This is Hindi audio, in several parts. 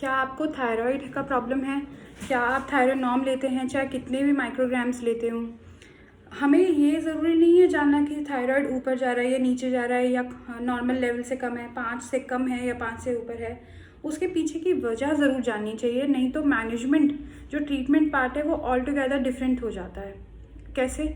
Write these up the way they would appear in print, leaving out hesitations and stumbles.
क्या आपको थायराइड का प्रॉब्लम है? क्या आप थायरोनॉर्म लेते हैं, चाहे कितने भी माइक्रोग्राम्स लेते हों? हमें ये ज़रूरी नहीं है जानना कि थायराइड ऊपर जा रहा है या नीचे जा रहा है या नॉर्मल लेवल से कम है, 5 से कम है या 5 से ऊपर है। उसके पीछे की वजह ज़रूर जाननी चाहिए, नहीं तो मैनेजमेंट जो ट्रीटमेंट पार्ट है वो ऑल टुगेदर डिफरेंट हो जाता है। कैसे?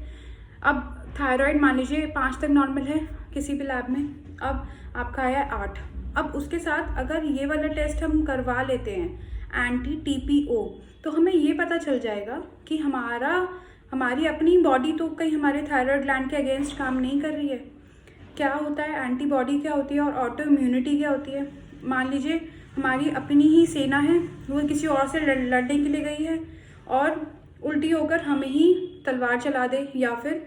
अब थायराइड मान लीजिए 5 तक नॉर्मल है किसी भी लैब में, अब आपका आया 8। अब उसके साथ अगर ये वाला टेस्ट हम करवा लेते हैं एंटी TPO, तो हमें ये पता चल जाएगा कि हमारी अपनी बॉडी तो कहीं हमारे थायराइड ग्लैंड के अगेंस्ट काम नहीं कर रही है। क्या होता है, एंटीबॉडी क्या होती है और ऑटो इम्यूनिटी क्या होती है। मान लीजिए हमारी अपनी ही सेना है, वो किसी और से लड़ने के लिए गई है और उल्टी होकर हमें ही तलवार चला दे या फिर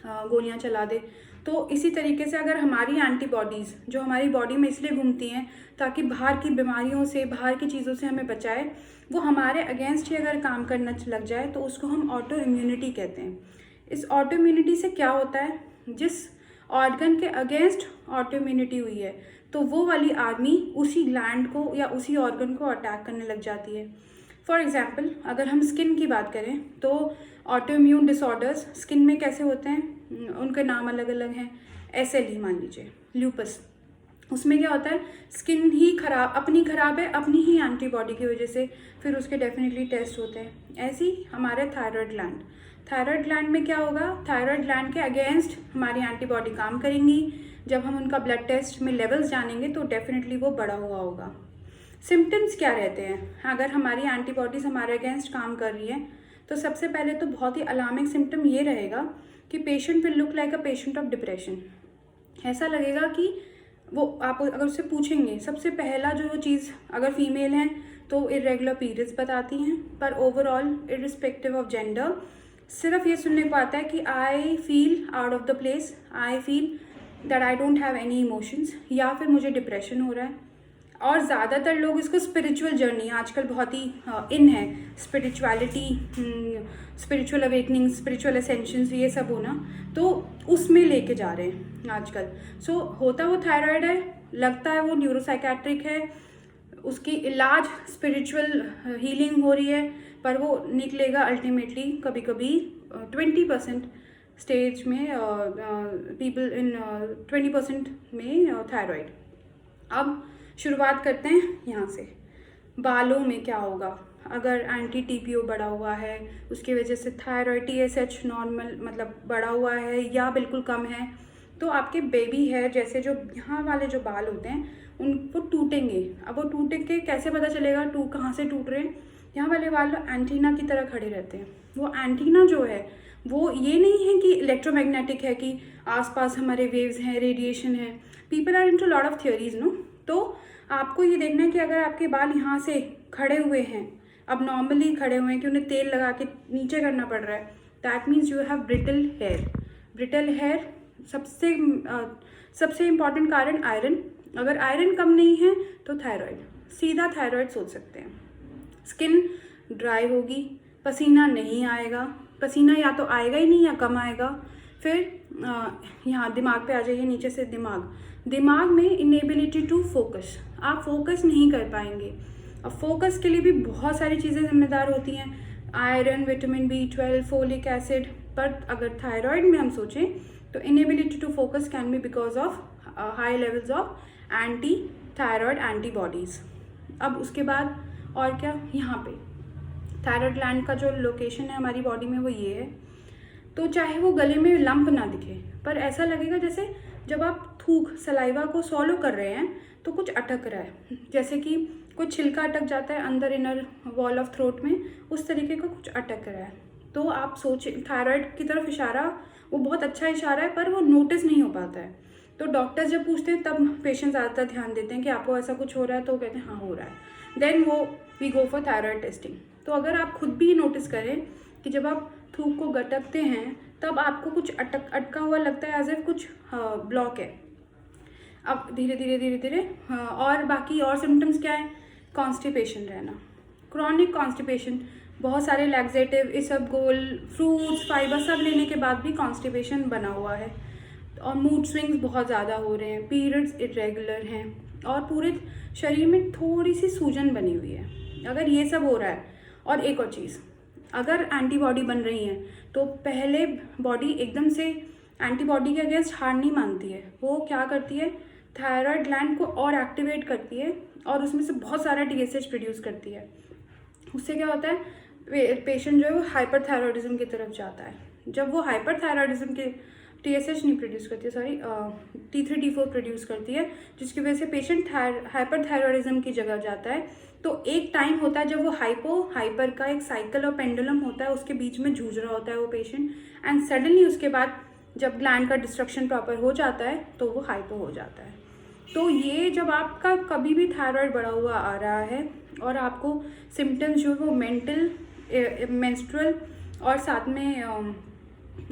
गोलियां चला दे। तो इसी तरीके से अगर हमारी एंटीबॉडीज़ जो हमारी बॉडी में इसलिए घूमती हैं ताकि बाहर की बीमारियों से, बाहर की चीज़ों से हमें बचाए, वो हमारे अगेंस्ट ही अगर काम करना लग जाए तो उसको हम ऑटो इम्यूनिटी कहते हैं। इस ऑटो इम्यूनिटी से क्या होता है, जिस ऑर्गन के अगेंस्ट ऑटो इम्यूनिटी हुई है तो वो वाली आर्मी उसी ग्लैंड को या उसी ऑर्गन को अटैक करने लग जाती है। फॉर एग्जाम्पल अगर हम स्किन की बात करें तो ऑटो इम्यून डिसऑर्डर्स स्किन में कैसे होते हैं, उनके नाम अलग अलग हैं। SLE मान लीजिए, ल्यूपस, उसमें क्या होता है, स्किन ही खराब है अपनी ही एंटीबॉडी की वजह से, फिर उसके डेफिनेटली टेस्ट होते हैं। ऐसे ही हमारे थायराइड ग्लैंड में क्या होगा, थायराइड ग्लैंड के अगेंस्ट हमारी एंटीबॉडी काम करेंगी। जब हम उनका ब्लड टेस्ट में लेवल्स जानेंगे तो डेफिनेटली वो बढ़ा हुआ होगा। सिम्टम्स क्या रहते हैं अगर हमारी एंटीबॉडीज़ हमारे अगेंस्ट काम कर रही है, तो सबसे पहले तो बहुत ही अलार्मिंग सिम्टम ये रहेगा कि patient will look like a patient of depression. ऐसा लगेगा कि वो, आप अगर उससे पूछेंगे, सबसे पहला जो चीज़, अगर फीमेल हैं तो इरेगुलर पीरियड्स बताती हैं, पर ओवरऑल इरिस्पेक्टिव ऑफ जेंडर सिर्फ ये सुनने को आता है कि I feel out of the place, I feel that I don't have any emotions, या फिर मुझे डिप्रेशन हो रहा है। और ज़्यादातर लोग इसको स्पिरिचुअल जर्नी, आजकल बहुत ही इन है स्पिरिचुअलिटी, स्पिरिचुअल अवेकनिंग, स्पिरिचुअल असेंशंस, ये सब होना, तो उसमें लेके जा रहे हैं आजकल। सो होता वो थायराइड है, लगता है वो न्यूरोसाइकेट्रिक है, उसकी इलाज स्पिरिचुअल हीलिंग हो रही है, पर वो निकलेगा अल्टीमेटली कभी कभी 20% स्टेज में, पीपल इन 20% में थायराइड। अब शुरुआत करते हैं यहाँ से। बालों में क्या होगा, अगर एंटी TPO बढ़ा हुआ है, उसकी वजह से थायराइड TSH नॉर्मल मतलब बढ़ा हुआ है या बिल्कुल कम है, तो आपके बेबी हेयर जैसे जो यहाँ वाले जो बाल होते हैं उनको टूटेंगे। अब वो टूटेंगे कैसे पता चलेगा, कहाँ से टूट रहे हैं, यहाँ वाले बाल एंटीना की तरह खड़े रहते हैं। वो एंटीना जो है वो ये नहीं है कि इलेक्ट्रोमैग्नेटिक है कि आसपास हमारे वेव्स हैं, रेडिएशन है। People are into lot of theories no. तो आपको ये देखना है कि अगर आपके बाल यहाँ से खड़े हुए हैं, अब नॉर्मली खड़े हुए हैं कि उन्हें तेल लगा के नीचे करना पड़ रहा है, that means you have brittle hair. Brittle hair सबसे इम्पॉर्टेंट कारण आयरन, अगर आयरन कम नहीं है तो थायराइड, सीधा थायराइड सोच सकते हैं। स्किन ड्राई होगी, पसीना नहीं आएगा, पसीना या तो आएगा ही नहीं या कम आएगा। फिर यहाँ दिमाग पे आ जाइए, नीचे से दिमाग में इनेबिलिटी टू फोकस, आप फोकस नहीं कर पाएंगे। अब फोकस के लिए भी बहुत सारी चीज़ें जिम्मेदार होती हैं, iron, vitamin B12, folic acid, पर अगर थायराइड में हम सोचें तो inability to focus can be because of high levels of anti thyroid antibodies. अब उसके बाद और क्या, यहाँ पे थायराइड ग्लैंड का जो लोकेशन है हमारी बॉडी में वो ये है। तो चाहे वो गले में लंप ना दिखे, पर ऐसा लगेगा जैसे जब आप थूक सलाइवा को सॉलो कर रहे हैं तो कुछ अटक रहा है, जैसे कि कुछ छिलका अटक जाता है अंदर इनर वॉल ऑफ थ्रोट में, उस तरीके का कुछ अटक रहा है। तो आप सोचें, थायराइड की तरफ इशारा, वो बहुत अच्छा इशारा है पर वो नोटिस नहीं हो पाता है। तो डॉक्टर्स जब पूछते हैं तब पेशेंट ज़्यादातर ध्यान देते हैं कि आपको ऐसा कुछ हो रहा है, तो कहते हैं हाँ हो रहा है, then we go for thyroid testing. तो अगर आप खुद भी नोटिस करें कि जब आप थूक को गटकते हैं तब आपको कुछ अटका हुआ लगता है, एज इफ कुछ ब्लॉक है, अब धीरे धीरे और बाकी और सिम्टम्स क्या है, कॉन्स्टिपेशन रहना, क्रॉनिक कॉन्स्टिपेशन, बहुत सारे लैक्सेटिव, इसबगोल, फ्रूट्स, फाइबर सब लेने के बाद भी कॉन्स्टिपेशन बना हुआ है, और मूड स्विंग्स बहुत ज़्यादा हो रहे हैं, पीरियड्स इरेगुलर हैं, और पूरे शरीर में थोड़ी सी सूजन बनी हुई है। अगर ये सब हो रहा है, और एक और चीज़, अगर एंटीबॉडी बन रही है तो पहले बॉडी एकदम से एंटीबॉडी के अगेंस्ट हार नहीं मानती है। वो क्या करती है, थायराइड ग्लैंड को और एक्टिवेट करती है और उसमें से बहुत सारा TSH प्रोड्यूस करती है। उससे क्या होता है, पेशेंट जो है वो हाइपरथायरॉयडिज्म की तरफ जाता है। जब वो हाइपरथायरॉयडिज्म के TSH नहीं प्रोड्यूस करती है, सॉरी T3 T4 प्रोड्यूस करती है, जिसकी वजह से पेशेंट हाइपरथायरॉयडिज्म की जगह जाता है। तो एक टाइम होता है जब वो हाइपर का एक साइकिल और पेंडुलम होता है, उसके बीच में जूझ रहा होता है वो पेशेंट, एंड सडनली उसके बाद जब ग्लैंड का डिस्ट्रक्शन प्रॉपर हो जाता है तो वो हाइपो हो जाता है। तो ये जब आपका कभी भी थायराइड बढ़ा हुआ आ रहा है और आपको सिम्टम्स जो है वो मेंस्ट्रुअल और साथ में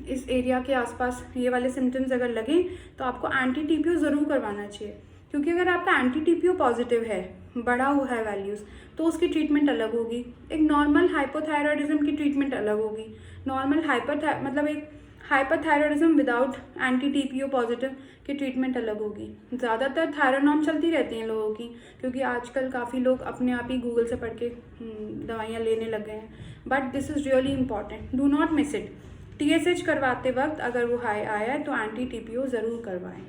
इस एरिया के आसपास ये वाले सिम्टम्स अगर लगे तो आपको एंटी TPO ज़रूर करवाना चाहिए। क्योंकि अगर आपका एंटी TPO पॉजिटिव है, बढ़ा हुआ है वैल्यूज़, तो उसकी ट्रीटमेंट अलग होगी। एक नॉर्मल हाइपोथायरॉयडिज्म की ट्रीटमेंट अलग होगी। नॉर्मल मतलब एक hyperthyroidism without anti TPO positive की ट्रीटमेंट अलग होगी। ज़्यादातर थायरोनॉर्म चलती रहती हैं लोगों की, क्योंकि आजकल काफ़ी लोग अपने आप ही गूगल से पढ़ के दवाइयाँ लेने लग गए हैं। But this is really important, do not miss it. TSH करवाते वक्त अगर वो हाई आया है तो एंटी TPO ज़रूर करवाएं।